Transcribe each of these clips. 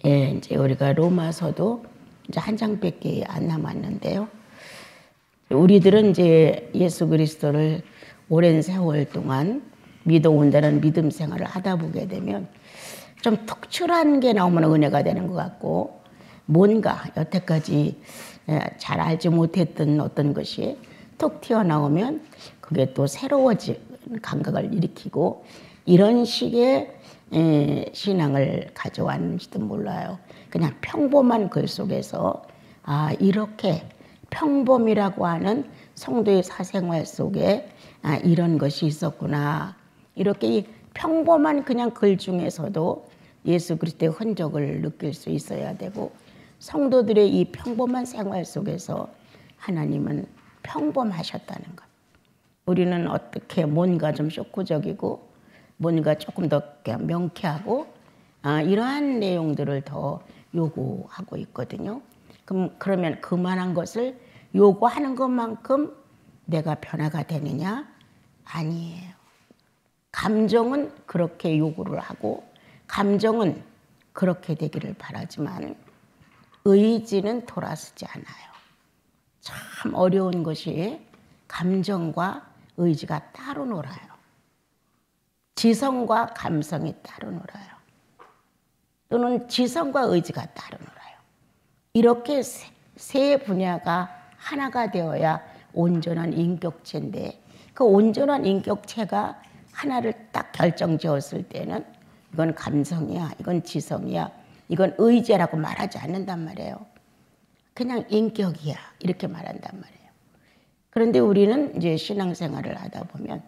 예, 이제 우리가 로마서도 이제 한 장밖에 안 남았는데요. 우리들은 이제 예수 그리스도를 오랜 세월 동안 믿어온다는 믿음 생활을 하다 보게 되면 좀 특출한 게 나오면 은혜가 되는 것 같고, 뭔가 여태까지 잘 알지 못했던 어떤 것이 툭 튀어나오면 그게 또 새로워진 감각을 일으키고, 이런 식의 신앙을 가져왔는지도 몰라요. 그냥 평범한 글 속에서 이렇게 평범이라고 하는 성도의 사생활 속에 이런 것이 있었구나. 이렇게 이 평범한 그냥 글 중에서도 예수 그리스도의 흔적을 느낄 수 있어야 되고, 성도들의 이 평범한 생활 속에서 하나님은 평범하셨다는 것. 우리는 어떻게 뭔가 좀 쇼크적이고 뭔가 조금 더 명쾌하고 이러한 내용들을 더 요구하고 있거든요. 그러면 그만한 것을 요구하는 것만큼 내가 변화가 되느냐? 아니에요. 감정은 그렇게 요구를 하고 감정은 그렇게 되기를 바라지만 의지는 돌아서지 않아요. 참 어려운 것이 감정과 의지가 따로 놀아요. 지성과 감성이 따로 놀아요. 또는 지성과 의지가 따로 놀아요. 이렇게 세 분야가 하나가 되어야 온전한 인격체인데, 그 온전한 인격체가 하나를 딱 결정지었을 때는 이건 감성이야, 이건 지성이야, 이건 의지라고 말하지 않는단 말이에요. 그냥 인격이야 이렇게 말한단 말이에요. 그런데 우리는 이제 신앙생활을 하다 보면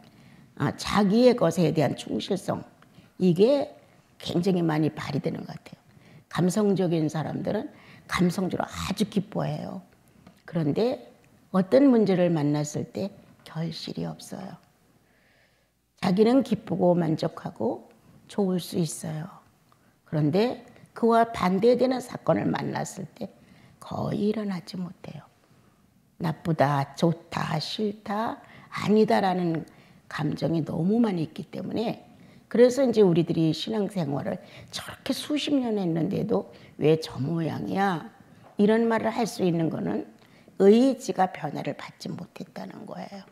자기의 것에 대한 충실성, 이게 굉장히 많이 발휘되는 것 같아요. 감성적인 사람들은 감성적으로 아주 기뻐해요. 그런데 어떤 문제를 만났을 때 결실이 없어요. 자기는 기쁘고 만족하고 좋을 수 있어요. 그런데 그와 반대되는 사건을 만났을 때 거의 일어나지 못해요. 나쁘다, 좋다, 싫다, 아니다라는 감정이 너무 많이 있기 때문에, 그래서 이제 우리들이 신앙생활을 저렇게 수십 년 했는데도 왜 저 모양이야? 이런 말을 할 수 있는 거는 의지가 변화를 받지 못했다는 거예요.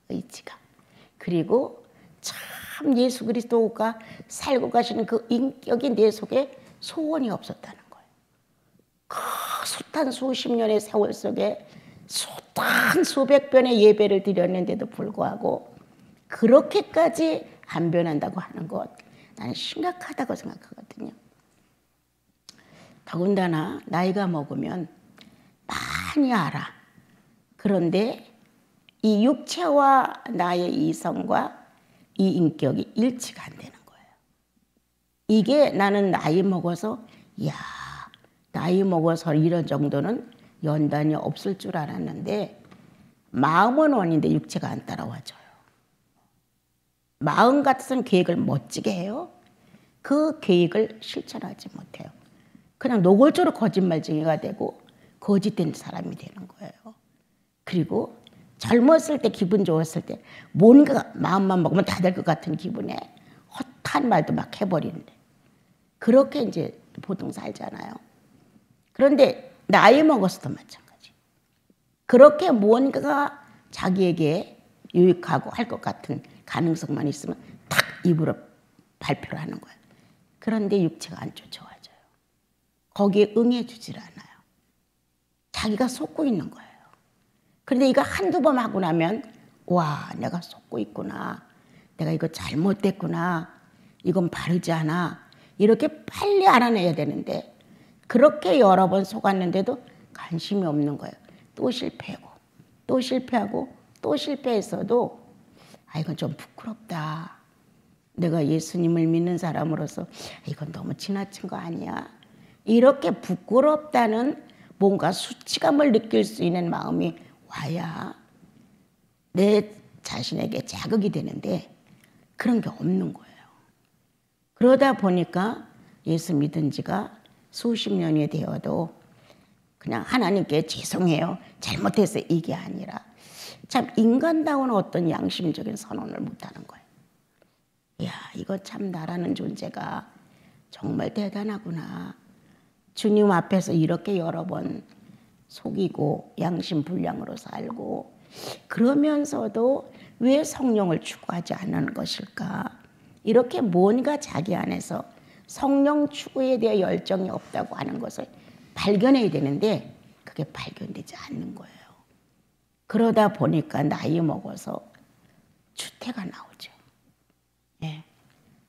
의지가. 그리고 참 예수 그리스도가 살고 가시는 그 인격이 내 속에 소원이 없었다는 거예요. 그 숱한 수십 년의 세월 속에 숱한 수백 번의 예배를 드렸는데도 불구하고 그렇게까지 안 변한다고 하는 것, 나는 심각하다고 생각하거든요. 더군다나 나이가 먹으면 많이 알아. 그런데 이 육체와 나의 이성과 이 인격이 일치가 안 되는 거예요. 이게 나는 나이 먹어서, 이야, 나이 먹어서 이런 정도는 연단이 없을 줄 알았는데, 마음은 원인데 육체가 안 따라와줘요. 마음 같은 계획을 멋지게 해요. 그 계획을 실천하지 못해요. 그냥 노골적으로 거짓말쟁이가 되고 거짓된 사람이 되는 거예요. 그리고 젊었을 때, 기분 좋았을 때 뭔가 마음만 먹으면 다 될 것 같은 기분에 헛한 말도 막 해버리는데, 그렇게 이제 보통 살잖아요. 그런데 나이 먹어서도 마찬가지. 그렇게 뭔가가 자기에게 유익하고 할 것 같은 가능성만 있으면 탁 입으로 발표를 하는 거예요. 그런데 육체가 안 쫓아와져요. 거기에 응해주질 않아요. 자기가 속고 있는 거예요. 그런데 이거 한두 번 하고 나면, 와, 내가 속고 있구나. 내가 이거 잘못됐구나. 이건 바르지 않아. 이렇게 빨리 알아내야 되는데, 그렇게 여러 번 속았는데도 관심이 없는 거예요. 또 실패하고 또 실패하고 또 실패했어도 이건 좀 부끄럽다. 내가 예수님을 믿는 사람으로서 이건 너무 지나친 거 아니야? 이렇게 부끄럽다는 뭔가 수치감을 느낄 수 있는 마음이 와야 내 자신에게 자극이 되는데, 그런 게 없는 거예요. 그러다 보니까 예수 믿은 지가 수십 년이 되어도 그냥 하나님께 죄송해요, 잘못했어요, 이게 아니라 참 인간다운 어떤 양심적인 선언을 못하는 거예요. 이야, 이거 참 나라는 존재가 정말 대단하구나. 주님 앞에서 이렇게 여러 번 속이고 양심불량으로 살고 그러면서도 왜 성령을 추구하지 않는 것일까? 이렇게 뭔가 자기 안에서 성령 추구에 대해 열정이 없다고 하는 것을 발견해야 되는데 그게 발견되지 않는 거예요. 그러다 보니까 나이 먹어서 추태가 나오죠. 예.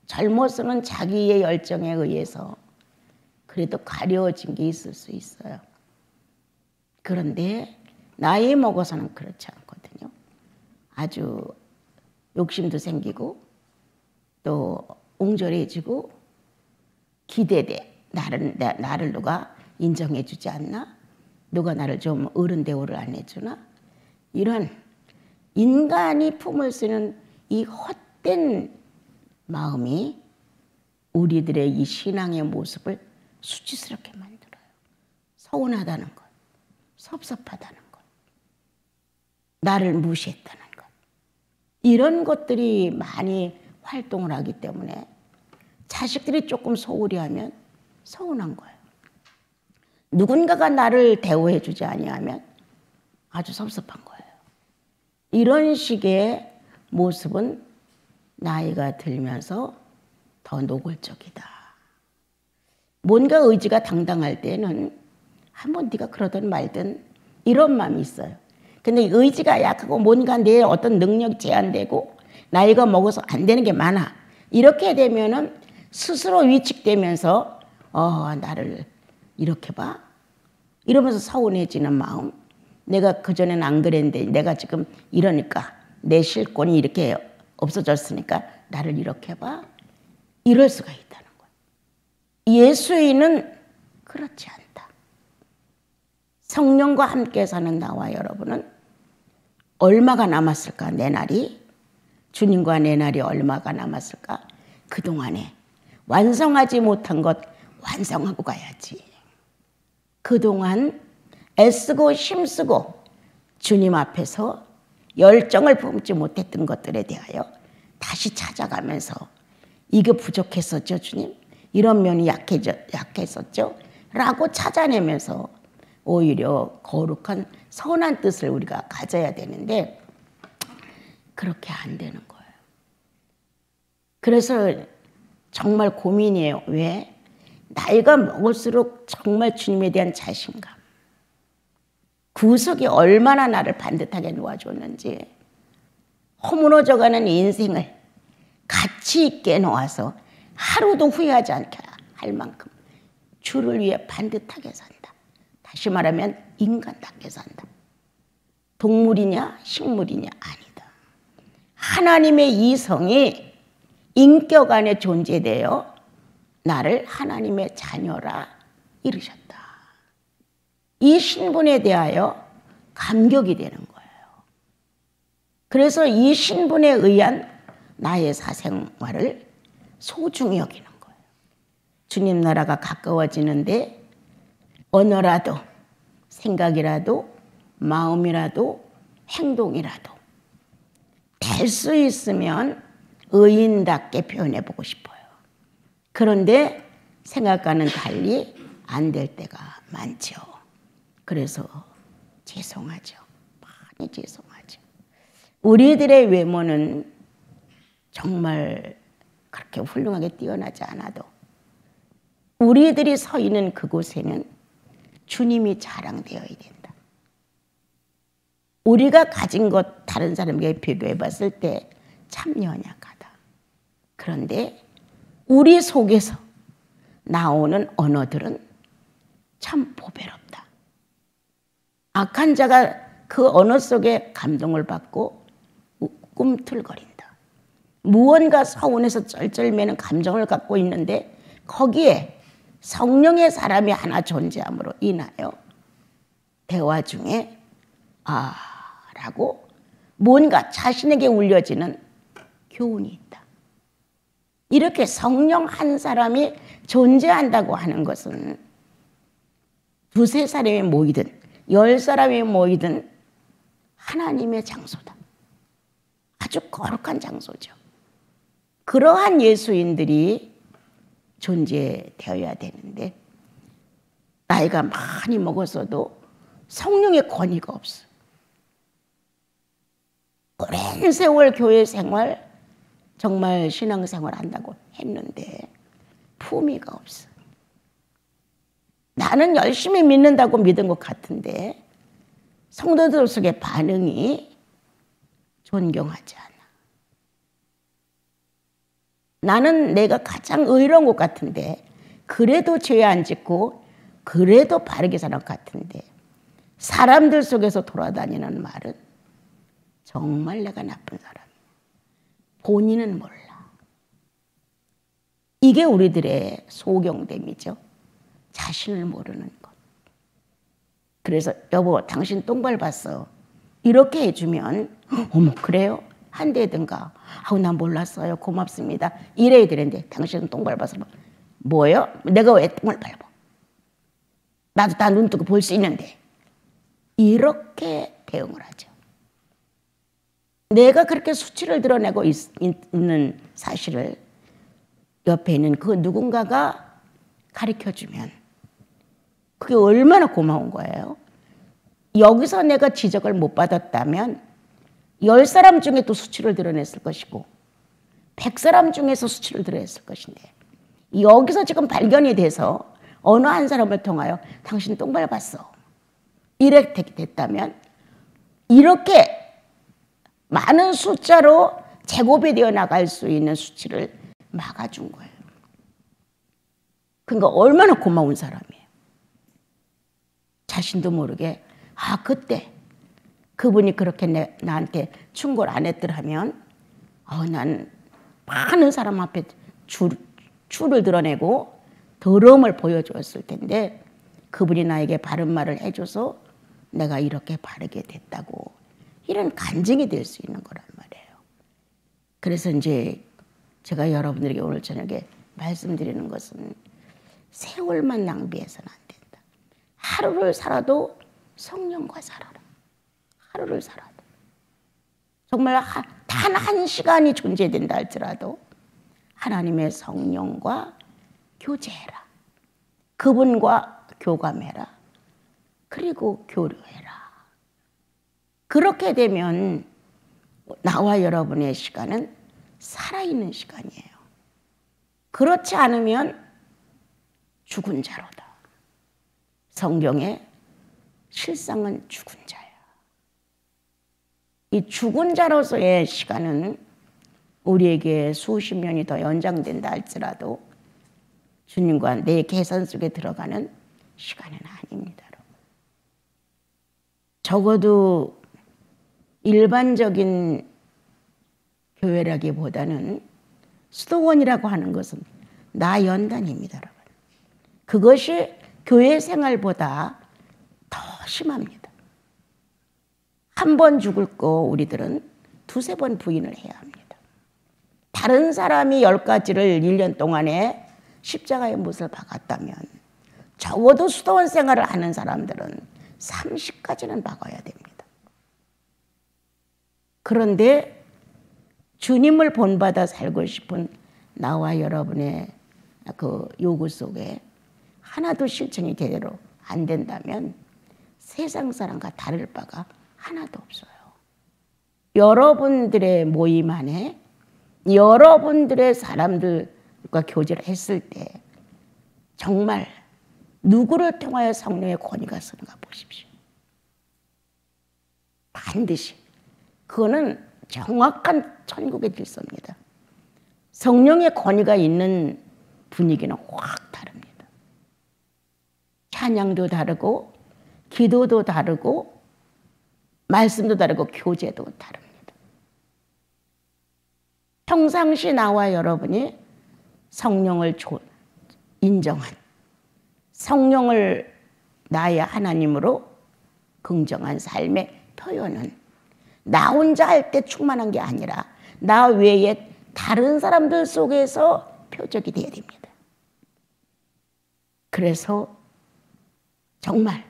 젊어서는 자기의 열정에 의해서 그래도 가려워진 게 있을 수 있어요. 그런데 나이 먹어서는 그렇지 않거든요. 아주 욕심도 생기고 또 옹졸해지고 기대돼. 나를 누가 인정해 주지 않나? 누가 나를 좀 어른 대우를 안 해주나? 이런 인간이 품을 수 있는 이 헛된 마음이 우리들의 이 신앙의 모습을 수치스럽게 만들어요. 서운하다는 것, 섭섭하다는 것, 나를 무시했다는 것. 이런 것들이 많이 활동을 하기 때문에 자식들이 조금 소홀히 하면 서운한 거예요. 누군가가 나를 대우해 주지 아니하면 아주 섭섭한 거예요. 이런 식의 모습은 나이가 들면서 더 노골적이다. 뭔가 의지가 당당할 때는 한번 네가 그러든 말든 이런 마음이 있어요. 근데 의지가 약하고 뭔가 내 어떤 능력이 제한되고 나이가 먹어서 안 되는 게 많아. 이렇게 되면은 스스로 위축되면서 나를 이렇게 봐? 이러면서 서운해지는 마음. 내가 그전엔 안 그랬는데 내가 지금 이러니까 내 실권이 이렇게 없어졌으니까 나를 이렇게 봐? 이럴 수가 있다는 거예요. 예수인은 그렇지 않다. 성령과 함께 사는 나와 여러분은 얼마가 남았을까? 내 날이? 주님과 내 날이 얼마가 남았을까? 그동안에 완성하지 못한 것 완성하고 가야지. 그동안 애쓰고 힘쓰고 주님 앞에서 열정을 품지 못했던 것들에 대하여 다시 찾아가면서 이게 부족했었죠, 주님? 이런 면이 약했었죠? 라고 찾아내면서 오히려 거룩한 선한 뜻을 우리가 가져야 되는데 그렇게 안 되는 거예요. 그래서 정말 고민이에요. 왜? 나이가 먹을수록 정말 주님에 대한 자신감, 구속이 얼마나 나를 반듯하게 놓아줬는지, 허무너져가는 인생을 가치 있게 놓아서 하루도 후회하지 않게 할 만큼 주를 위해 반듯하게 산다. 다시 말하면 인간답게 산다. 동물이냐 식물이냐 아니다. 하나님의 이성이 인격 안에 존재되어 나를 하나님의 자녀라 이르셨다. 이 신분에 대하여 감격이 되는 거예요. 그래서 이 신분에 의한 나의 사생활을 소중히 여기는 거예요. 주님 나라가 가까워지는데 언어라도 생각이라도 마음이라도 행동이라도 될 수 있으면 의인답게 표현해보고 싶어요. 그런데 생각과는 달리 안 될 때가 많죠. 그래서 죄송하죠. 많이 죄송하죠. 우리들의 외모는 정말 그렇게 훌륭하게 뛰어나지 않아도 우리들이 서 있는 그곳에는 주님이 자랑되어야 된다. 우리가 가진 것 다른 사람에게 비교해 봤을 때 참 연약하다. 그런데 우리 속에서 나오는 언어들은 참 보배롭다. 악한 자가 그 언어 속에 감동을 받고 꿈틀거린다. 무언가 서운해서 쩔쩔매는 감정을 갖고 있는데 거기에 성령의 사람이 하나 존재함으로 인하여 대화 중에 라고 뭔가 자신에게 울려지는 교훈이 있다. 이렇게 성령 한 사람이 존재한다고 하는 것은 두세 사람이 모이든 10사람이 모이든 하나님의 장소다. 아주 거룩한 장소죠. 그러한 예수인들이 존재되어야 되는데 나이가 많이 먹었어도 성령의 권위가 없어. 오랜 세월 교회 생활, 정말 신앙생활 한다고 했는데 품위가 없어. 나는 열심히 믿는다고 믿은 것 같은데 성도들 속의 반응이 존경하지 않아. 나는 내가 가장 의로운 것 같은데 그래도 죄 안 짓고 그래도 바르게 사는 것 같은데 사람들 속에서 돌아다니는 말은 정말 내가 나쁜 사람이야. 본인은 몰라. 이게 우리들의 소경됨이죠. 자신을 모르는 것. 그래서 여보 당신 똥 밟았어. 이렇게 해주면 어머 그래요? 한대든가 아우 난 몰랐어요. 고맙습니다. 이래야 되는데 당신은 똥 밟아서 뭐예요? 내가 왜 똥을 밟아? 나도 다 눈 뜨고 볼 수 있는데. 이렇게 대응을 하죠. 내가 그렇게 수치를 드러내고 있는 사실을 옆에 있는 그 누군가가 가르쳐주면 그게 얼마나 고마운 거예요. 여기서 내가 지적을 못 받았다면 10사람 중에 또 수치를 드러냈을 것이고 100사람 중에서 수치를 드러냈을 것인데 여기서 지금 발견이 돼서 어느 한 사람을 통하여 당신 똥 밟았어. 이렇게 됐다면 이렇게 많은 숫자로 제곱이 되어 나갈 수 있는 수치를 막아준 거예요. 그러니까 얼마나 고마운 사람이에요. 자신도 모르게 그때 그분이 그렇게 나한테 충고를 안 했더라면 난 많은 사람 앞에 줄을 드러내고 더러움을 보여줬을 텐데 그분이 나에게 바른 말을 해줘서 내가 이렇게 바르게 됐다고 이런 간증이 될 수 있는 거란 말이에요. 그래서 이제 제가 여러분들에게 오늘 저녁에 말씀드리는 것은 세월만 낭비해서는 안 된다. 하루를 살아도 성령과 살아라. 하루를 살아도. 정말 단 한 시간이 존재된다 할지라도 하나님의 성령과 교제해라. 그분과 교감해라. 그리고 교류해라. 그렇게 되면 나와 여러분의 시간은 살아있는 시간이에요. 그렇지 않으면 죽은 자로다. 성경의 실상은 죽은 자야. 이 죽은 자로서의 시간은 우리에게 수십 년이 더 연장된다 할지라도 주님과 내 계산 속에 들어가는 시간은 아닙니다. 적어도 일반적인 교회라기보다는 수도원이라고 하는 것은 나연단입니다, 여러분. 그것이 교회 생활보다 더 심합니다. 한 번 죽을 거 우리들은 두세 번 부인을 해야 합니다. 다른 사람이 10가지를 1년 동안에 십자가의 못을 박았다면 적어도 수도원 생활을 하는 사람들은 30가지는 박아야 됩니다. 그런데 주님을 본받아 살고 싶은 나와 여러분의 그 요구 속에 하나도 실천이 제대로 안 된다면 세상 사람과 다를 바가 하나도 없어요. 여러분들의 모임 안에 여러분들의 사람들과 교제를 했을 때 정말 누구를 통하여 성령의 권위가 쓰는가 보십시오. 반드시 그거는 정확한 천국의 질서입니다. 성령의 권위가 있는 분위기는 확 다릅니다. 찬양도 다르고 기도도 다르고 말씀도 다르고 교제도 다릅니다. 평상시 나와 여러분이 성령을 인정한 성령을 나의 하나님으로 긍정한 삶의 표현은 나 혼자 할 때 충만한 게 아니라 나 외에 다른 사람들 속에서 표적이 되어야 됩니다. 그래서 정말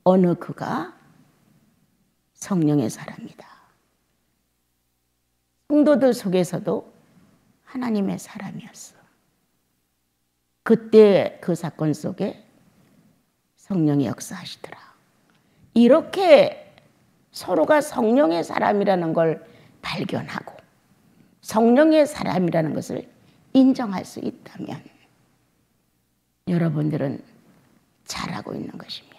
어느 그가 성령의 사람이다. 성도들 속에서도 하나님의 사람이었어. 그때 그 사건 속에 성령이 역사하시더라. 이렇게 서로가 성령의 사람이라는 걸 발견하고 성령의 사람이라는 것을 인정할 수 있다면 여러분들은 잘하고 있는 것입니다.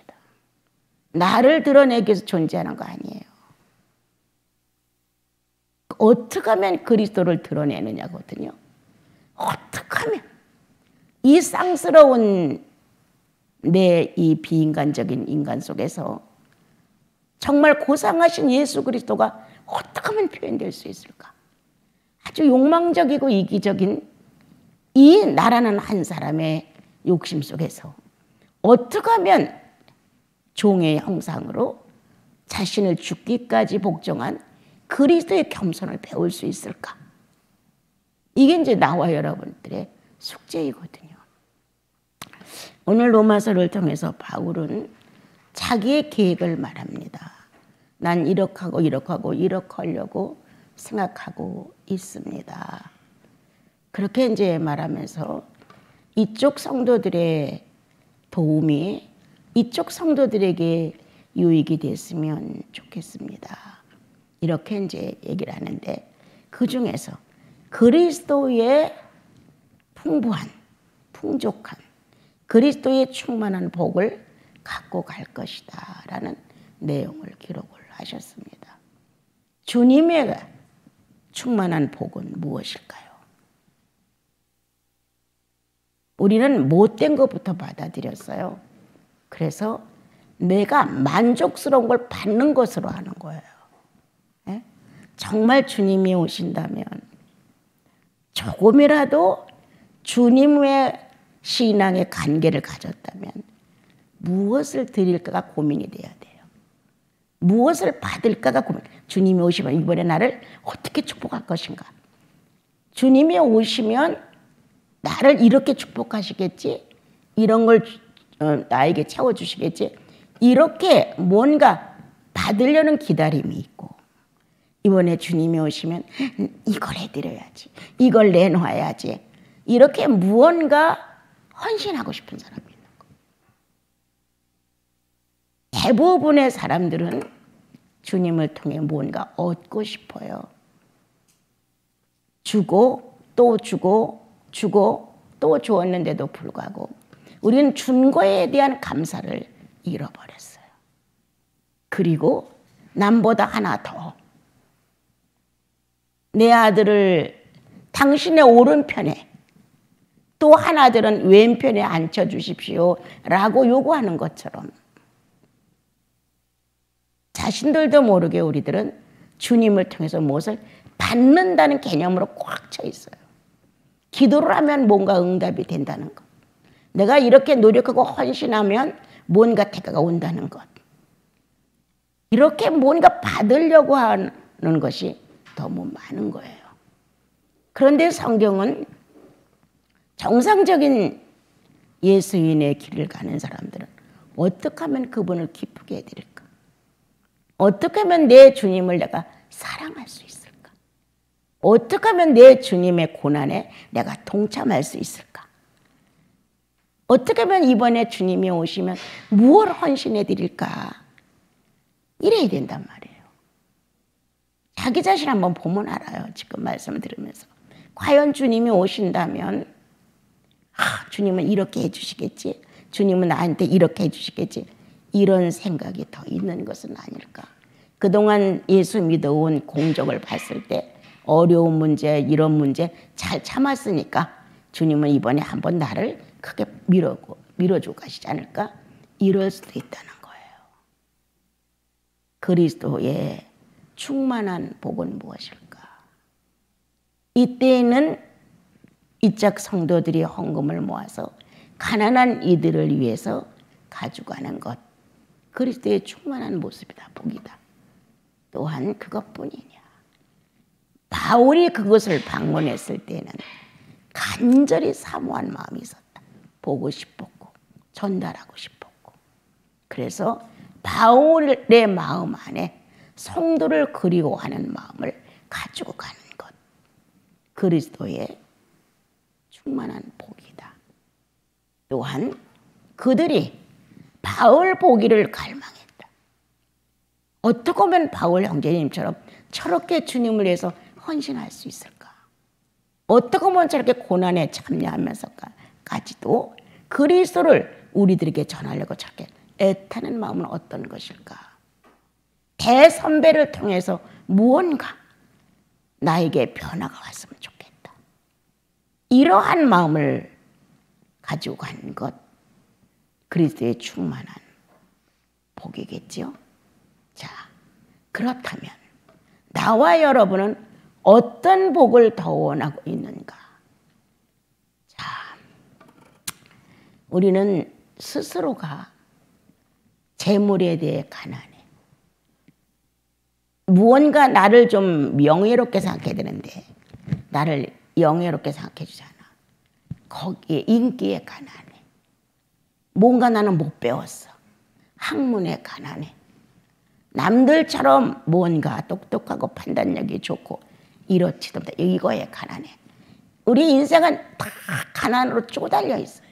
나를 드러내기 위해서 존재하는 거 아니에요. 어떻게 하면 그리스도를 드러내느냐거든요. 어떻게 하면 이 쌍스러운 내 이 비인간적인 인간 속에서 정말 고상하신 예수 그리스도가 어떻게 하면 표현될 수 있을까? 아주 욕망적이고 이기적인 이 나라는 한 사람의 욕심 속에서 어떻게 하면 종의 형상으로 자신을 죽기까지 복종한 그리스도의 겸손을 배울 수 있을까? 이게 이제 나와 여러분들의 숙제이거든요. 오늘 로마서를 통해서 바울은 자기의 계획을 말합니다. 난 이렇게 하고 이렇게 하고 이렇게 하려고 생각하고 있습니다. 그렇게 이제 말하면서 이쪽 성도들의 도움이 이쪽 성도들에게 유익이 됐으면 좋겠습니다. 이렇게 이제 얘기를 하는데 그 중에서 그리스도의 풍부한, 풍족한 그리스도의 충만한 복을 갖고 갈 것이다 라는 내용을 기록을 하셨습니다. 주님의 충만한 복은 무엇일까요? 우리는 못된 것부터 받아들였어요. 그래서 내가 만족스러운 걸 받는 것으로 하는 거예요. 네? 정말 주님이 오신다면 조금이라도 주님의 신앙의 관계를 가졌다면 무엇을 드릴까가 고민이 돼야 돼요. 무엇을 받을까가 고민. 주님이 오시면 이번에 나를 어떻게 축복할 것인가. 주님이 오시면 나를 이렇게 축복하시겠지. 이런 걸 나에게 채워주시겠지. 이렇게 뭔가 받으려는 기다림이 있고 이번에 주님이 오시면 이걸 해드려야지. 이걸 내놔야지. 이렇게 무언가 헌신하고 싶은 사람이 있는 거예요. 대부분의 사람들은 주님을 통해 뭔가 얻고 싶어요. 주고 또 주고 주고 또 주었는데도 불구하고 우리는 준 거에 대한 감사를 잃어버렸어요. 그리고 남보다 하나 더 내 아들을 당신의 오른편에 또 하나들은 왼편에 앉혀주십시오 라고 요구하는 것처럼 자신들도 모르게 우리들은 주님을 통해서 무엇을 받는다는 개념으로 꽉 차 있어요. 기도를 하면 뭔가 응답이 된다는 것. 내가 이렇게 노력하고 헌신하면 뭔가 대가가 온다는 것. 이렇게 뭔가 받으려고 하는 것이 너무 많은 거예요. 그런데 성경은 정상적인 예수인의 길을 가는 사람들은 어떻게 하면 그분을 기쁘게 해드릴까? 어떻게 하면 내 주님을 내가 사랑할 수 있을까? 어떻게 하면 내 주님의 고난에 내가 동참할 수 있을까? 어떻게 하면 이번에 주님이 오시면 무엇을 헌신해 드릴까? 이래야 된단 말이에요. 자기 자신 한번 보면 알아요. 지금 말씀을 들으면서. 과연 주님이 오신다면 주님은 이렇게 해주시겠지. 주님은 나한테 이렇게 해주시겠지. 이런 생각이 더 있는 것은 아닐까. 그동안 예수 믿어온 공적을 봤을 때 어려운 문제, 이런 문제 잘 참았으니까 주님은 이번에 한번 나를 크게 밀어주고 가시지 않을까? 이럴 수도 있다는 거예요. 그리스도의 충만한 복은 무엇일까? 이때에는 이짝 성도들이 헌금을 모아서 가난한 이들을 위해서 가져가는 것. 그리스도의 충만한 모습이다, 복이다. 또한 그것뿐이냐. 바울이 그것을 방문했을 때는 간절히 사모한 마음이 있었다. 보고 싶었고 전달하고 싶었고. 그래서 바울의 마음 안에 성도를 그리워하는 마음을 가지고 가는 것. 그리스도의 충만한 복이다. 또한 그들이 바울 보기를 갈망했다. 어떻게 하면 바울 형제님처럼 저렇게 주님을 위해서 헌신할 수 있을까? 어떻게 하면 저렇게 고난에 참여하면서까지도 그리스도를 우리들에게 전하려고 저렇게 애타는 마음은 어떤 것일까? 대선배를 통해서 무언가 나에게 변화가 왔으면 좋겠다. 이러한 마음을 가지고 간 것, 그리스도의 충만한 복이겠지요. 자, 그렇다면 나와 여러분은 어떤 복을 더 원하고 있는가? 자, 우리는 스스로가 재물에 대해 가난해. 무언가 나를 좀 명예롭게 생각해야 되는데 나를 영예롭게 생각해 주잖아. 거기에 인기에 가난해. 뭔가 나는 못 배웠어. 학문에 가난해. 남들처럼 뭔가 똑똑하고 판단력이 좋고 이렇지도 못해. 이거에 가난해. 우리 인생은 다 가난으로 쪼달려 있어요.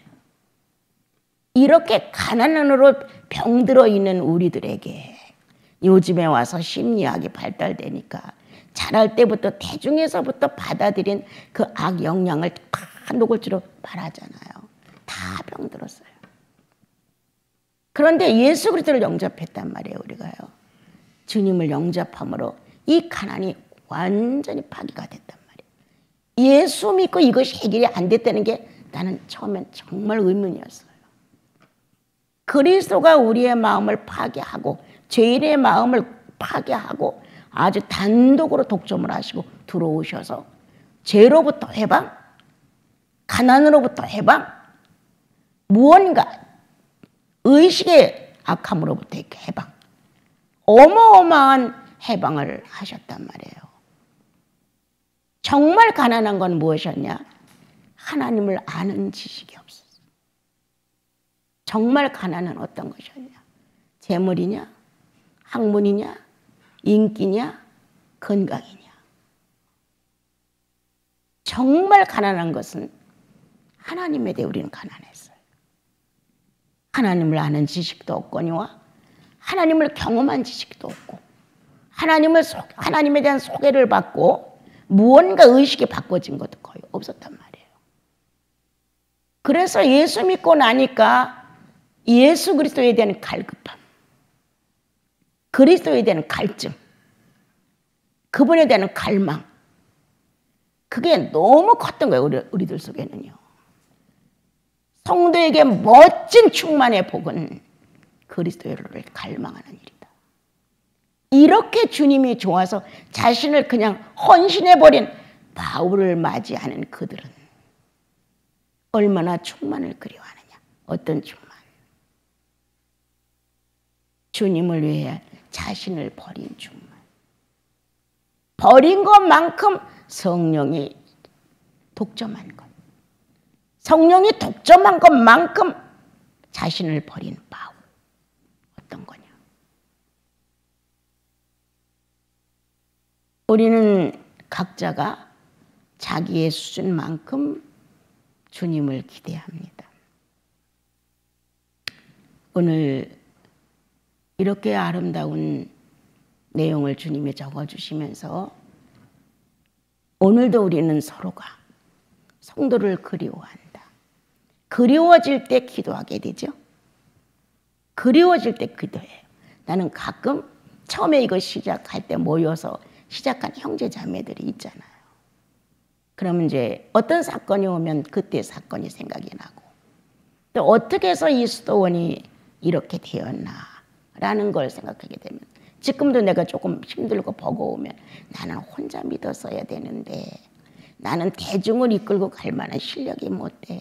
이렇게 가난으로 병들어 있는 우리들에게 요즘에 와서 심리학이 발달되니까 자랄 때부터 대중에서부터 받아들인 그 악영향을 다 노골적으로 말하잖아요. 다 병들었어요. 그런데 예수 그리스도를 영접했단 말이에요. 우리가요. 주님을 영접함으로 이 가난이 완전히 파기가 됐단 말이에요. 예수 믿고 이것이 해결이 안 됐다는 게 나는 처음엔 정말 의문이었어요. 그리스도가 우리의 마음을 파괴하고 죄인의 마음을 파괴하고 아주 단독으로 독점을 하시고 들어오셔서 죄로부터 해방, 가난으로부터 해방, 무언가 의식의 악함으로부터 해방, 어마어마한 해방을 하셨단 말이에요. 정말 가난한 건 무엇이었냐? 하나님을 아는 지식이 없었어. 정말 가난은 어떤 것이었냐? 재물이냐? 학문이냐? 인기냐? 건강이냐? 정말 가난한 것은 하나님에 대해 우리는 가난했어요. 하나님을 아는 지식도 없거니와 하나님을 경험한 지식도 없고 하나님에 대한 소개를 받고 무언가 의식이 바꿔진 것도 거의 없었단 말이에요. 그래서 예수 믿고 나니까 예수 그리스도에 대한 갈급함, 그리스도에 대한 갈증, 그분에 대한 갈망, 그게 너무 컸던 거예요. 우리들 속에는요. 성도에게 멋진 충만의 복은 그리스도를 갈망하는 일이다. 이렇게 주님이 좋아서 자신을 그냥 헌신해버린 바울을 맞이하는 그들은 얼마나 충만을 그리워하느냐. 어떤 충만? 주님을 위해 자신을 버린 충만. 버린 것만큼 성령이 독점한 것. 성령이 독점한 것만큼 자신을 버린 바울. 어떤 거냐? 우리는 각자가 자기의 수준만큼 주님을 기대합니다. 오늘 이렇게 아름다운 내용을 주님이 적어주시면서 오늘도 우리는 서로가 성도를 그리워한다. 그리워질 때 기도하게 되죠. 그리워질 때 기도해요. 나는 가끔 처음에 이거 시작할 때 모여서 시작한 형제 자매들이 있잖아요. 그러면 이제 어떤 사건이 오면 그때 사건이 생각이 나고 또 어떻게 해서 이 수도원이 이렇게 되었나라는 걸 생각하게 되면 지금도 내가 조금 힘들고 버거우면 나는 혼자 믿었어야 되는데 나는 대중을 이끌고 갈 만한 실력이 못 돼.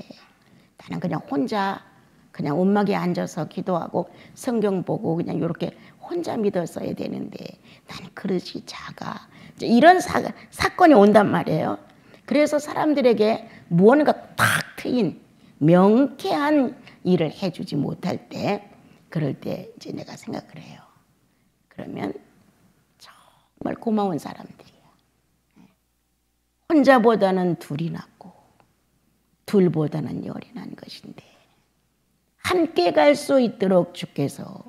나는 그냥 혼자 그냥 움막에 앉아서 기도하고 성경 보고 그냥 이렇게 혼자 믿었어야 되는데 나는 그릇이 작아. 이런 사건이 온단 말이에요. 그래서 사람들에게 무언가 탁 트인 명쾌한 일을 해주지 못할 때 그럴 때 이제 내가 생각을 해요. 그러면 정말 고마운 사람들이야. 혼자보다는 둘이 낫고 둘보다는 열이 난 것인데 함께 갈 수 있도록 주께서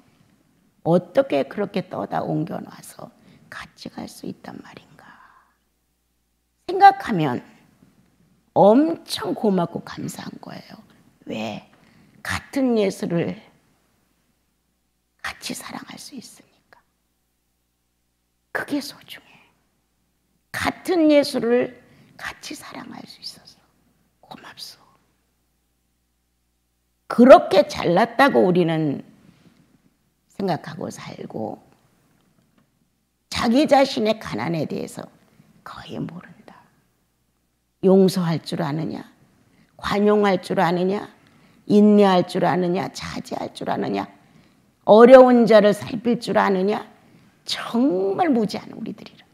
어떻게 그렇게 떠다 옮겨놔서 같이 갈 수 있단 말인가 생각하면 엄청 고맙고 감사한 거예요. 왜? 같은 예수를 같이 사랑할 수 있으니까. 그게 소중해. 같은 예수를 같이 사랑할 수 있어서 고맙소. 그렇게 잘났다고 우리는 생각하고 살고 자기 자신의 가난에 대해서 거의 모른다. 용서할 줄 아느냐? 관용할 줄 아느냐? 인내할 줄 아느냐? 자제할 줄 아느냐? 어려운 자를 살필 줄 아느냐? 정말 무지한 우리들이라.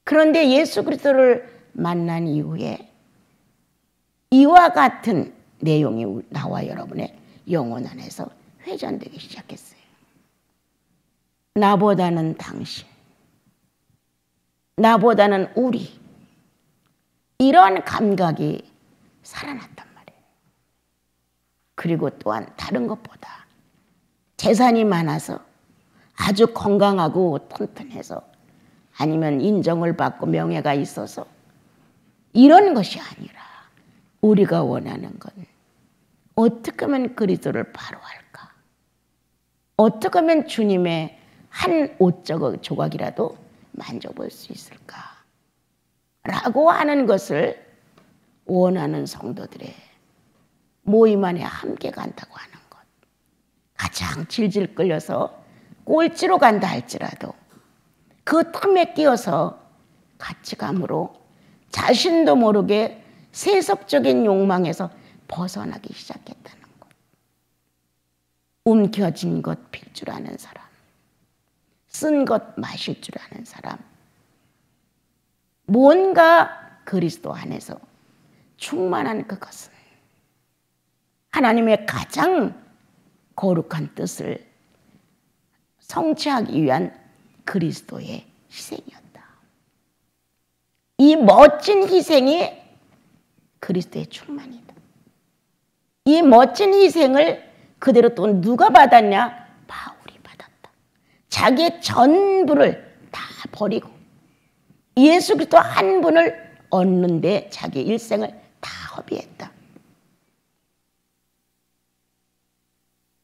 그런데 예수 그리스도를 만난 이후에 이와 같은 내용이 나와 여러분의 영혼 안에서 회전되기 시작했어요. 나보다는 당신, 나보다는 우리, 이러한 감각이 살아났단 말이에요. 그리고 또한 다른 것보다 재산이 많아서 아주 건강하고 튼튼해서 아니면 인정을 받고 명예가 있어서 이런 것이 아니라 우리가 원하는 건 어떻게 하면 그리스도를 바로 할까? 어떻게 하면 주님의 한 옷 조각이라도 만져볼 수 있을까? 라고 하는 것을 원하는 성도들의 모임 안에 함께 간다고 하는 것. 가장 질질 끌려서 꼴찌로 간다 할지라도 그 틈에 끼어서 같이 감으로 자신도 모르게 세속적인 욕망에서 벗어나기 시작했다는 것. 움켜진 것 필 줄 아는 사람, 쓴 것 마실 줄 아는 사람, 뭔가 그리스도 안에서 충만한 그것은 하나님의 가장 거룩한 뜻을 성취하기 위한 그리스도의 희생이었다. 이 멋진 희생이 그리스도의 충만이다. 이 멋진 희생을 그대로 또 누가 받았냐? 바울이 받았다. 자기의 전부를 다 버리고 예수 그리스도 한 분을 얻는데 자기 일생을 다 허비했다.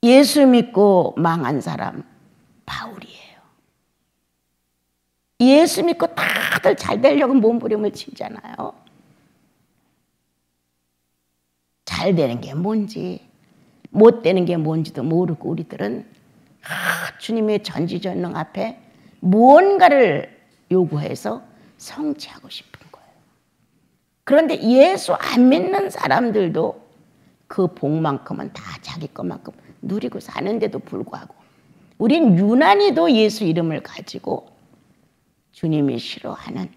예수 믿고 망한 사람 바울이에요. 예수 믿고 다들 잘 되려고 몸부림을 치잖아요. 잘 되는 게 뭔지 못 되는 게 뭔지도 모르고 우리들은 주님의 전지전능 앞에 무언가를 요구해서 성취하고 싶은 거예요. 그런데 예수 안 믿는 사람들도 그 복만큼은 다 자기 것만큼 누리고 사는데도 불구하고 우린 유난히도 예수 이름을 가지고 주님이 싫어하는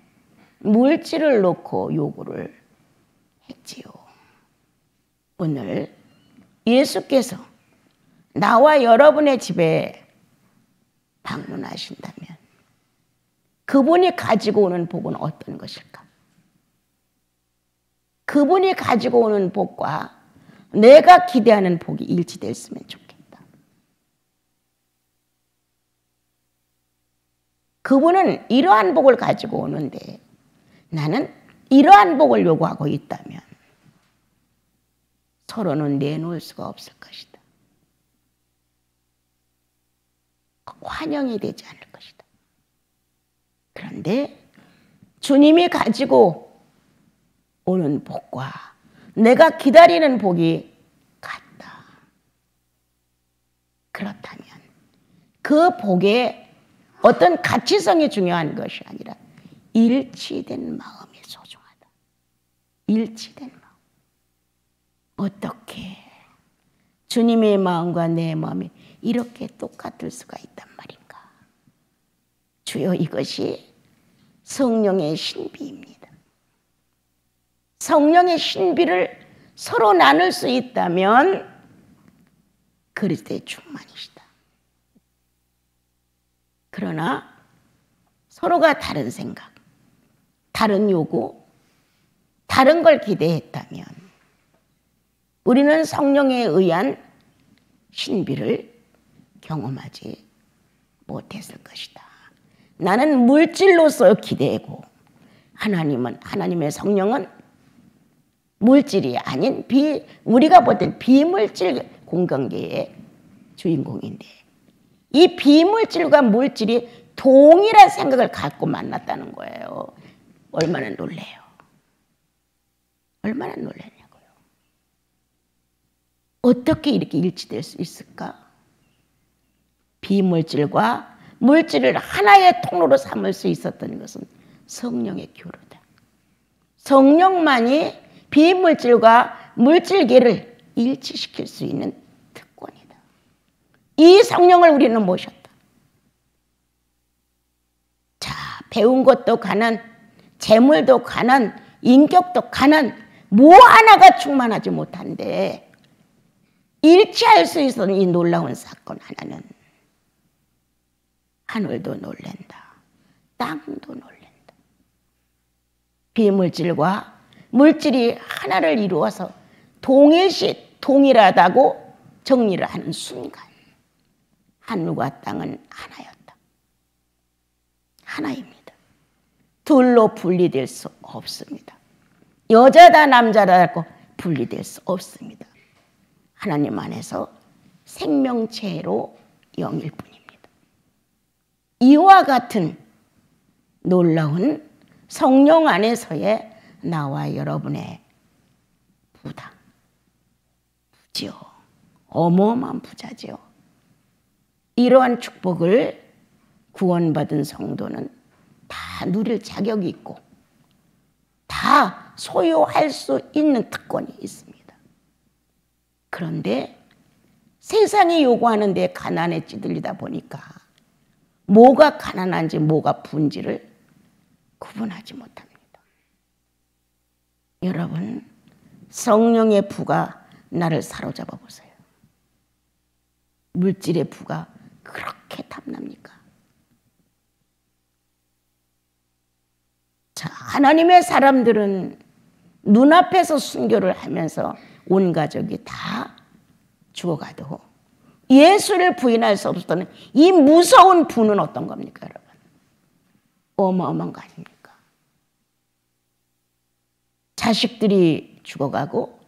물질을 놓고 요구를 했지요. 오늘 예수께서 나와 여러분의 집에 방문하신다면 그분이 가지고 오는 복은 어떤 것일까? 그분이 가지고 오는 복과 내가 기대하는 복이 일치됐으면 좋겠다. 그분은 이러한 복을 가지고 오는데 나는 이러한 복을 요구하고 있다면 서로는 내놓을 수가 없을 것이다. 환영이 되지 않을 것이다. 그런데 주님이 가지고 오는 복과 내가 기다리는 복이 같다. 그렇다면 그 복의 어떤 가치성이 중요한 것이 아니라 일치된 마음이 소중하다. 일치된 마음. 어떻게 주님의 마음과 내 마음이 이렇게 똑같을 수가 있단 말인가? 주여, 이것이 성령의 신비입니다. 성령의 신비를 서로 나눌 수 있다면 그리스도의 충만이시다. 그러나 서로가 다른 생각, 다른 요구, 다른 걸 기대했다면 우리는 성령에 의한 신비를 경험하지 못했을 것이다. 나는 물질로서 기대고 하나님의 성령은 물질이 아닌 우리가 볼 땐 비물질 공간계의 주인공인데 이 비물질과 물질이 동일한 생각을 갖고 만났다는 거예요. 얼마나 놀래요. 얼마나 놀랐냐고요. 어떻게 이렇게 일치될 수 있을까? 비물질과 물질을 하나의 통로로 삼을 수 있었던 것은 성령의 교류다. 성령만이 비물질과 물질계를 일치시킬 수 있는 특권이다. 이 성령을 우리는 모셨다. 자, 배운 것도 가난, 재물도 가난, 인격도 가난, 뭐 하나가 충만하지 못한데 일치할 수 있었던 이 놀라운 사건 하나는 하늘도 놀랜다. 땅도 놀랜다. 비물질과 물질이 하나를 이루어서 동일하다고 정리를 하는 순간 하늘과 땅은 하나였다. 하나입니다. 둘로 분리될 수 없습니다. 여자다 남자다고 분리될 수 없습니다. 하나님 안에서 생명체로 영일 뿐입니다. 이와 같은 놀라운 성령 안에서의 나와 여러분의 부지요. 어마어마한 부자지요. 이러한 축복을 구원받은 성도는 다 누릴 자격이 있고 다 소유할 수 있는 특권이 있습니다. 그런데 세상이 요구하는 데 가난에 찌들리다 보니까 뭐가 가난한지 뭐가 부인지를 구분하지 못합니다. 여러분, 성령의 부가 나를 사로잡아 보세요. 물질의 부가 그렇게 탐납니까? 자, 하나님의 사람들은 눈앞에서 순교를 하면서 온 가족이 다 죽어가도 예수를 부인할 수 없었던 이 무서운 부는 어떤 겁니까, 여러분? 어마어마한 거 아닙니까? 자식들이 죽어가고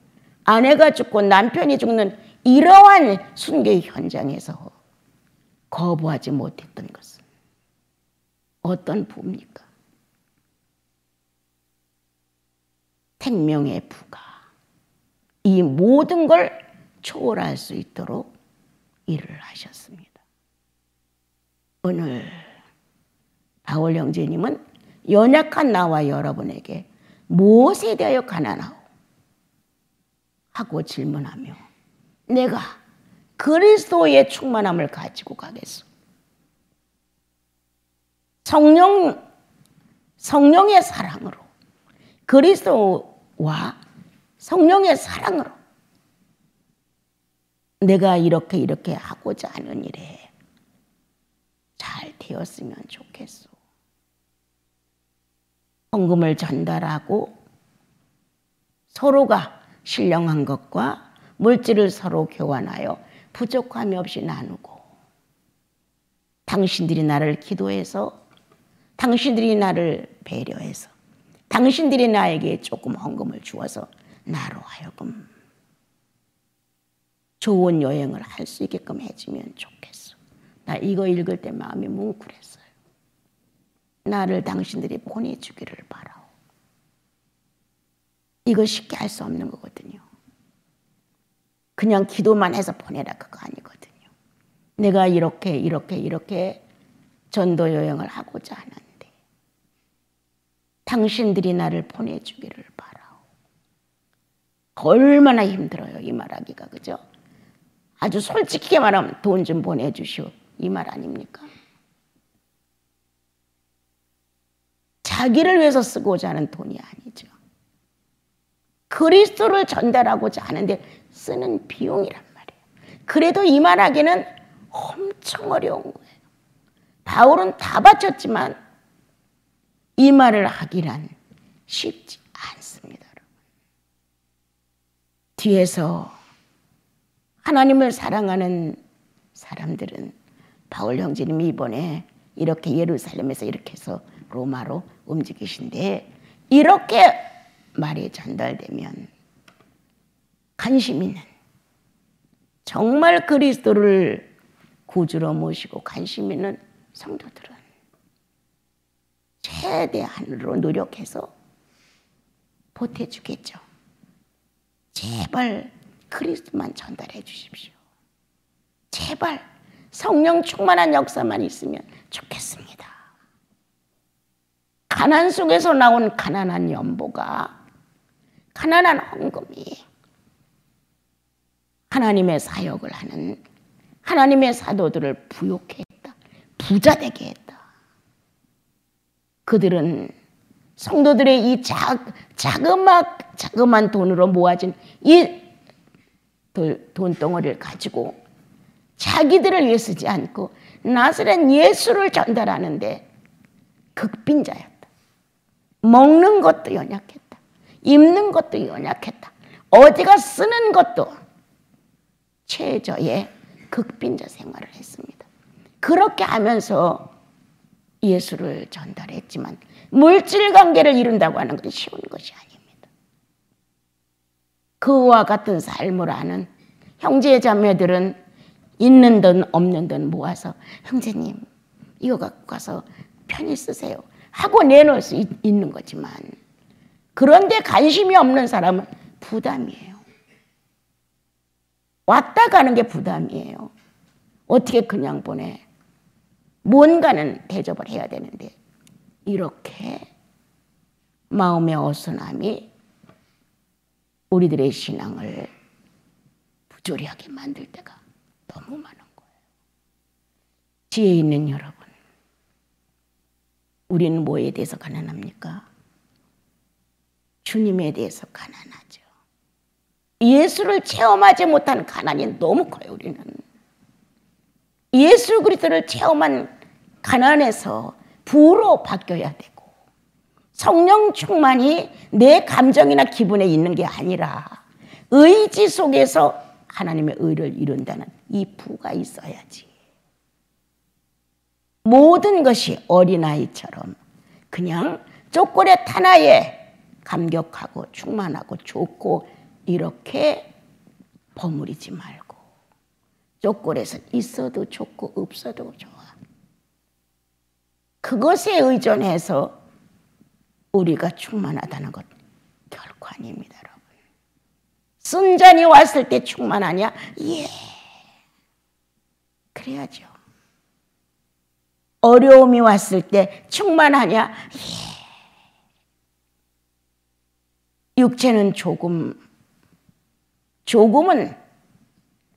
아내가 죽고 남편이 죽는 이러한 순교의 현장에서 거부하지 못했던 것은 어떤 부입니까? 생명의 부가 이 모든 걸 초월할 수 있도록 일을 하셨습니다. 오늘 바울 형제님은 연약한 나와 여러분에게 무엇에 대하여 가난하오? 하고 질문하며 내가 그리스도의 충만함을 가지고 가겠소. 성령의 사랑으로 그리스도와 성령의 사랑으로 내가 이렇게 하고자 하는 일에 잘 되었으면 좋겠소. 헌금을 전달하고 서로가 신령한 것과 물질을 서로 교환하여 부족함이 없이 나누고 당신들이 나를 기도해서 당신들이 나를 배려해서 당신들이 나에게 조금 헌금을 주어서 나로 하여금 좋은 여행을 할 수 있게끔 해주면 좋겠어. 나 이거 읽을 때 마음이 뭉클했어요. 나를 당신들이 보내주기를 바라오. 이거 쉽게 할 수 없는 거거든요. 그냥 기도만 해서 보내라 그거 아니거든요. 내가 이렇게 전도 여행을 하고자 하는데 당신들이 나를 보내주기를 바라오. 얼마나 힘들어요 이 말하기가, 그죠? 아주 솔직하게 말하면 돈 좀 보내주시오 이 말 아닙니까? 자기를 위해서 쓰고자 하는 돈이 아니죠. 그리스도를 전달하고자 하는데 쓰는 비용이란 말이에요. 그래도 이 말하기는 엄청 어려운 거예요. 바울은 다 바쳤지만 이 말을 하기란 쉽지 않습니다. 여러분. 뒤에서 하나님을 사랑하는 사람들은 바울 형제님이 이번에 이렇게 예루살렘에서 이렇게 해서 로마로 움직이신데, 이렇게 말이 전달되면 관심 있는, 정말 그리스도를 구주로 모시고 관심 있는 성도들은 최대한으로 노력해서 보태주겠죠. 제발 그리스도만 전달해 주십시오. 제발 성령 충만한 역사만 있으면 좋겠습니다. 가난 속에서 나온 가난한 연보가, 가난한 헌금이 하나님의 사역을 하는 하나님의 사도들을 부욕해 했다. 부자 되게 했다. 그들은 성도들의 이 자그마한 돈으로 모아진 이 돈덩어리를 가지고 자기들을 위해 쓰지 않고 나사렛 예수를 전달하는데 극빈자였다. 먹는 것도 연약했다. 입는 것도 연약했다. 어디가 쓰는 것도 최저의 극빈자 생활을 했습니다. 그렇게 하면서 예수를 전달했지만 물질 관계를 이룬다고 하는 것은 쉬운 것이 아닙니다. 그와 같은 삶을 아는 형제 자매들은 있는 돈 없는 돈 모아서 형제님 이거 갖고 가서 편히 쓰세요 하고 내놓을 수 있는 거지만, 그런데 관심이 없는 사람은 부담이에요. 왔다 가는 게 부담이에요. 어떻게 그냥 보내. 뭔가는 대접을 해야 되는데, 이렇게 마음의 어수선함이 우리들의 신앙을 부조리하게 만들 때가 너무 많은 거예요. 지혜 있는 여러분, 우리는 뭐에 대해서 가난합니까? 주님에 대해서 가난하죠. 예수를 체험하지 못한 가난이 너무 커요. 우리는 예수 그리스도를 체험한 가난에서 부로 바뀌어야 되고, 성령 충만이 내 감정이나 기분에 있는 게 아니라 의지 속에서 하나님의 의를 이룬다는 이 부가 있어야지. 모든 것이 어린아이처럼 그냥 초콜릿 하나에 감격하고 충만하고 좋고 이렇게 버무리지 말고, 초콜릿은 있어도 좋고 없어도 좋아. 그것에 의존해서 우리가 충만하다는 것 결코 아닙니다, 여러분. 순잔이 왔을 때 충만하냐? 예. 그래야죠. 어려움이 왔을 때 충만하냐? 예. 육체는 조금은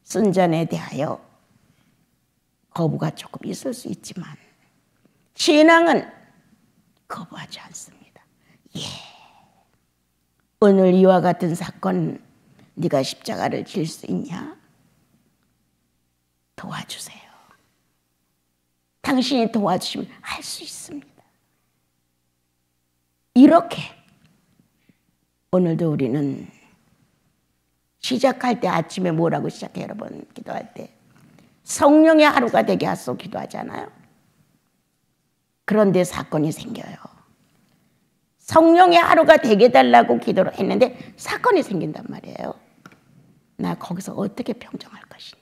순잔에 대하여 거부가 조금 있을 수 있지만 신앙은 거부하지 않습니다. 예. 오늘 이와 같은 사건, 네가 십자가를 질 수 있냐? 도와주세요. 당신이 도와주시면 할 수 있습니다. 이렇게 오늘도 우리는 시작할 때 아침에 뭐라고 시작해요, 여러분? 기도할 때 성령의 하루가 되게 하소서 기도하잖아요. 그런데 사건이 생겨요. 성령의 하루가 되게 해달라고 기도를 했는데 사건이 생긴단 말이에요. 나 거기서 어떻게 평정할 것이냐?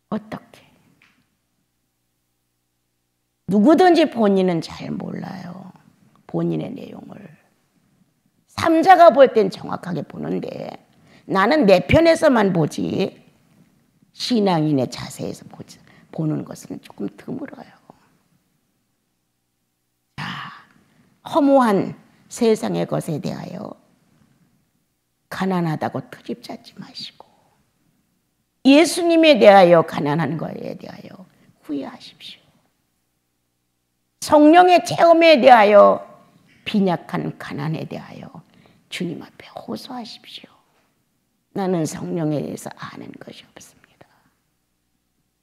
어떻게? 누구든지 본인은 잘 몰라요. 본인의 내용을. 삼자가 볼 땐 정확하게 보는데 나는 내 편에서만 보지 신앙인의 자세에서 보는 것은 조금 드물어요. 자, 허무한 세상의 것에 대하여 가난하다고 트집 잡지 마시고 예수님에 대하여 가난한 것에 대하여 후회하십시오. 성령의 체험에 대하여 빈약한 가난에 대하여 주님 앞에 호소하십시오. 나는 성령에 대해서 아는 것이 없습니다.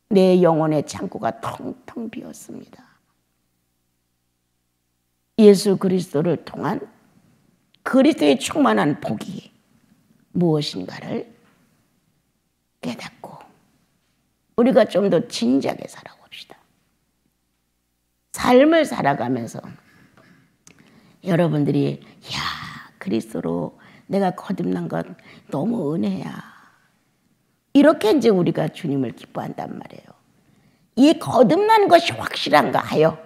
내 영혼의 창고가 텅텅 비었습니다. 예수 그리스도를 통한 그리스도의 충만한 복이 무엇인가를 깨닫고 우리가 좀 더 진지하게 살아봅시다. 삶을 살아가면서 여러분들이 그리스도로 내가 거듭난 것 너무 은혜야. 이렇게 이제 우리가 주님을 기뻐한단 말이에요. 이 거듭난 것이 확실한가 하여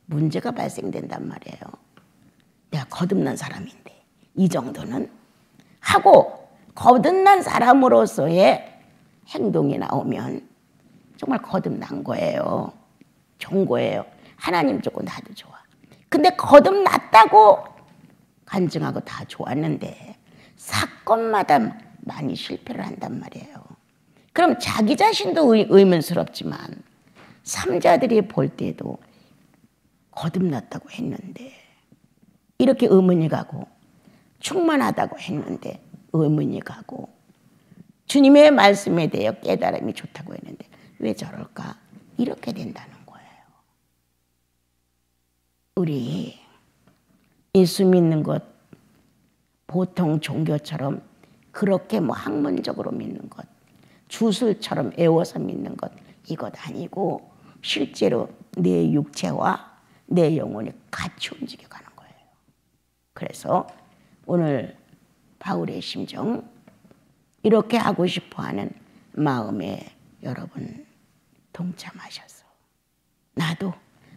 문제가 발생된단 말이에요. 내가 거듭난 사람인데 이 정도는 하고 거듭난 사람으로서의 행동이 나오면 정말 거듭난 거예요. 좋은 거예요. 하나님 좋고 나도 좋아. 근데 거듭났다고 간증하고 다 좋았는데 사건마다 많이 실패를 한단 말이에요. 그럼 자기 자신도 의문스럽지만 삼자들이 볼 때도 거듭났다고 했는데 이렇게 의문이 가고 충만하다고 했는데 의문이 가고 주님의 말씀에 대해 깨달음이 좋다고 했는데 왜 저럴까? 이렇게 된다는 거예요. 우리 예수 믿는 것 보통 종교처럼 그렇게 학문적으로 믿는 것, 주술처럼 외워서 믿는 것 이것 아니고 실제로 내 육체와 내 영혼이 같이 움직여가는 거예요. 그래서 오늘 바울의 심정 이렇게 하고 싶어하는 마음에 여러분 동참하셔서 나도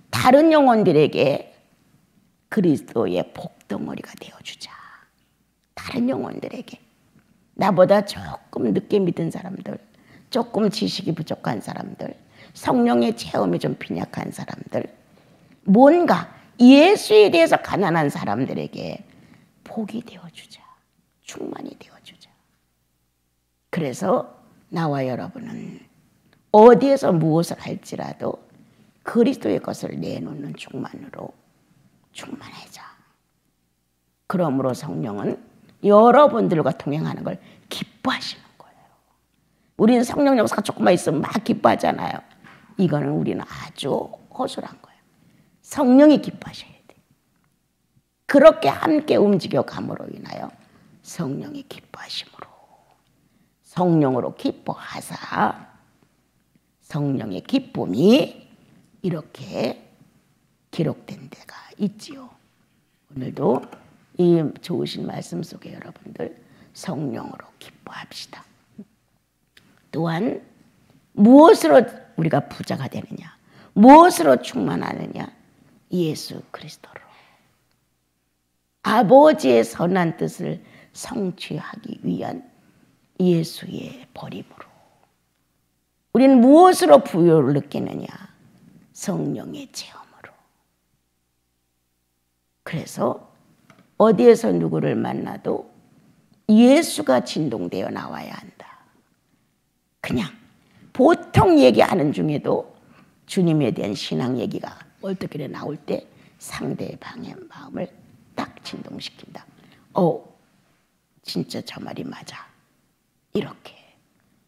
다른 영혼들에게 그리스도의 복덩어리가 되어주자. 다른 영혼들에게 나보다 조금 늦게 믿은 사람들, 조금 지식이 부족한 사람들, 성령의 체험이 좀 빈약한 사람들, 뭔가 예수에 대해서 가난한 사람들에게 복이 되어주자. 충만이 되어주자. 그래서 나와 여러분은 어디에서 무엇을 할지라도 그리스도의 것을 내놓는 충만으로 충만해져. 그러므로 성령은 여러분들과 동행하는 걸 기뻐하시는 거예요. 우리는 성령 역사가 조금만 있으면 막 기뻐하잖아요. 이거는 우리는 아주 허술한 거예요. 성령이 기뻐하셔야 돼. 그렇게 함께 움직여 감으로 인하여 성령이 기뻐하심으로 성령으로 기뻐하사 성령의 기쁨이 이렇게 기록된 데가 있지요. 오늘도 이 좋으신 말씀 속에 여러분들 성령으로 기뻐합시다. 또한 무엇으로 우리가 부자가 되느냐? 무엇으로 충만하느냐? 예수 그리스도로. 아버지의 선한 뜻을 성취하기 위한 예수의 버림으로. 우리는 무엇으로 부요를 느끼느냐? 성령의 체험으로. 그래서 어디에서 누구를 만나도 예수가 진동되어 나와야 한다. 그냥 보통 얘기하는 중에도 주님에 대한 신앙 얘기가 얼떨결에 나올 때 상대의 마음을 딱 진동시킨다. 진짜 저 말이 맞아. 이렇게.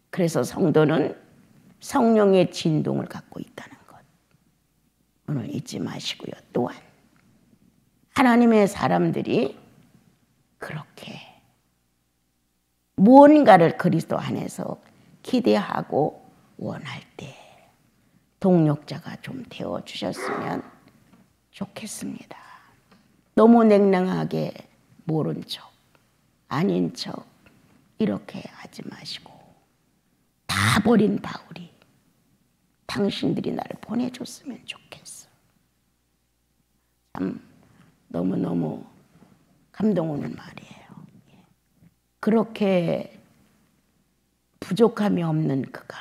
그래서 성도는 성령의 진동을 갖고 있다는 것. 오늘 잊지 마시고요. 또한 하나님의 사람들이 그렇게 무언가를 그리스도 안에서 기대하고 원할 때 동력자가 좀 되어주셨으면 좋겠습니다. 너무 냉랭하게 모른 척, 아닌 척 이렇게 하지 마시고 다 버린 바울이 당신들이 나를 보내줬으면 좋겠어. 참 너무너무 감동 오는 말이에요. 그렇게 부족함이 없는 그가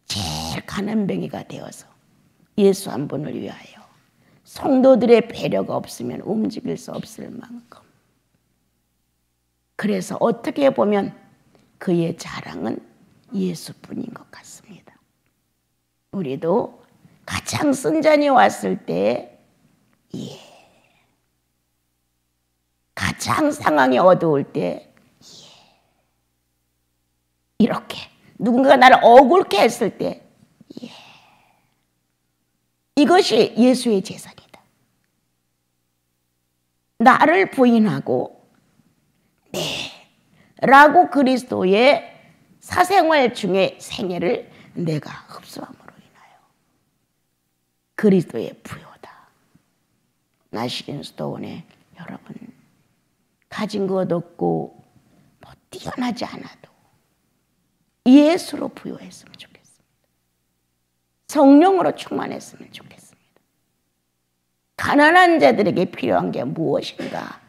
제일 가난뱅이가 되어서 예수 한 분을 위하여 성도들의 배려가 없으면 움직일 수 없을 만큼 그래서 어떻게 보면 그의 자랑은 예수뿐인 것 같습니다. 우리도 가장 쓴잔이 왔을 때 가장 상황이 어두울 때 이렇게 누군가가 나를 억울케 했을 때 이것이 예수의 재산이다. 나를 부인하고 라고 그리스도의 사생활 중에 생애를 내가 흡수함으로 인하여 그리스도의 부요다. 나시린 수도원에 여러분 가진 것 없고 뭐 뛰어나지 않아도 예수로 부요했으면 좋겠습니다. 성령으로 충만했으면 좋겠습니다. 가난한 자들에게 필요한 게 무엇인가?